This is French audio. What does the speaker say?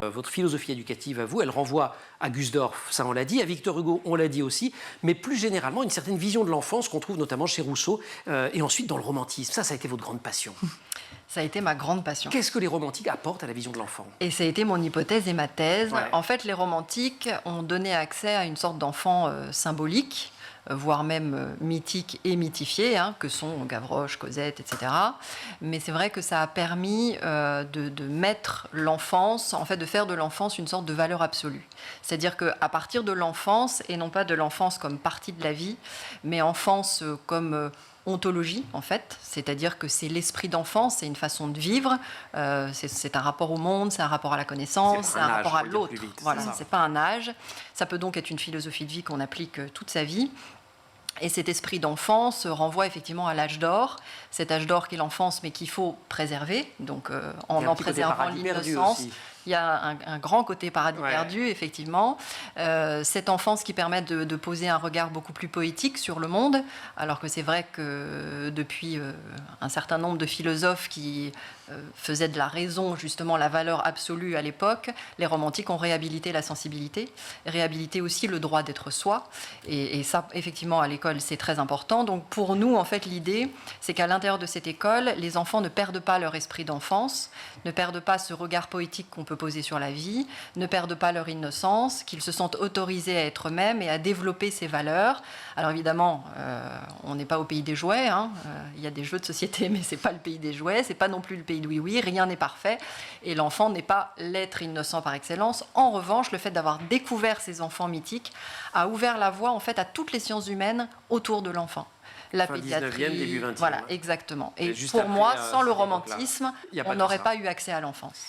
Votre philosophie éducative à vous, elle renvoie à Gusdorf, ça on l'a dit, à Victor Hugo, on l'a dit aussi, mais plus généralement une certaine vision de l'enfance qu'on trouve notamment chez Rousseau et ensuite dans le romantisme. Ça a été votre grande passion. Ça a été ma grande passion. Qu'est-ce que les romantiques apportent à la vision de l'enfant? Et ça a été mon hypothèse et ma thèse. Ouais. En fait, les romantiques ont donné accès à une sorte d'enfant symbolique, voire même mythique et mythifié, que sont Gavroche, Cosette, etc. Mais c'est vrai que ça a permis de mettre l'enfance, en fait, de faire de l'enfance une sorte de valeur absolue. C'est-à-dire qu'à partir de l'enfance, et non pas de l'enfance comme partie de la vie, mais enfance comme ontologie, en fait, c'est-à-dire que c'est l'esprit d'enfance, c'est une façon de vivre, c'est un rapport au monde, c'est un rapport à la connaissance, c'est un rapport à l'autre. Voilà, c'est pas un âge. Ça peut donc être une philosophie de vie qu'on applique toute sa vie. Et cet esprit d'enfance renvoie effectivement à l'âge d'or, cet âge d'or qui est l'enfance, mais qu'il faut préserver, donc en préservant l'innocence. Il y a un grand côté paradis perdu, effectivement. Cette enfance qui permet de poser un regard beaucoup plus poétique sur le monde, alors que c'est vrai que depuis un certain nombre de philosophes qui faisaient de la raison justement la valeur absolue à l'époque, les romantiques ont réhabilité la sensibilité, réhabilité aussi le droit d'être soi. Et ça, effectivement, à l'école, c'est très important. Donc pour nous, en fait, l'idée, c'est qu'à l'intérieur de cette école, les enfants ne perdent pas leur esprit d'enfance, ne perdent pas ce regard poétique qu'on peut poser sur la vie, ne perdent pas leur innocence, qu'ils se sentent autorisés à être eux-mêmes et à développer ces valeurs. Alors évidemment, on n'est pas au pays des jouets, il y a des jeux de société, mais c'est pas le pays des jouets, c'est pas non plus le pays de oui-oui, rien n'est parfait, et l'enfant n'est pas l'être innocent par excellence. En revanche, le fait d'avoir découvert ces enfants mythiques a ouvert la voie en fait à toutes les sciences humaines autour de l'enfant. La pédiatrie, 19e, début 20e. Voilà, exactement. Et juste pour après, moi, sans le cette romantisme, époque-là, on n'aurait pas eu accès à l'enfance.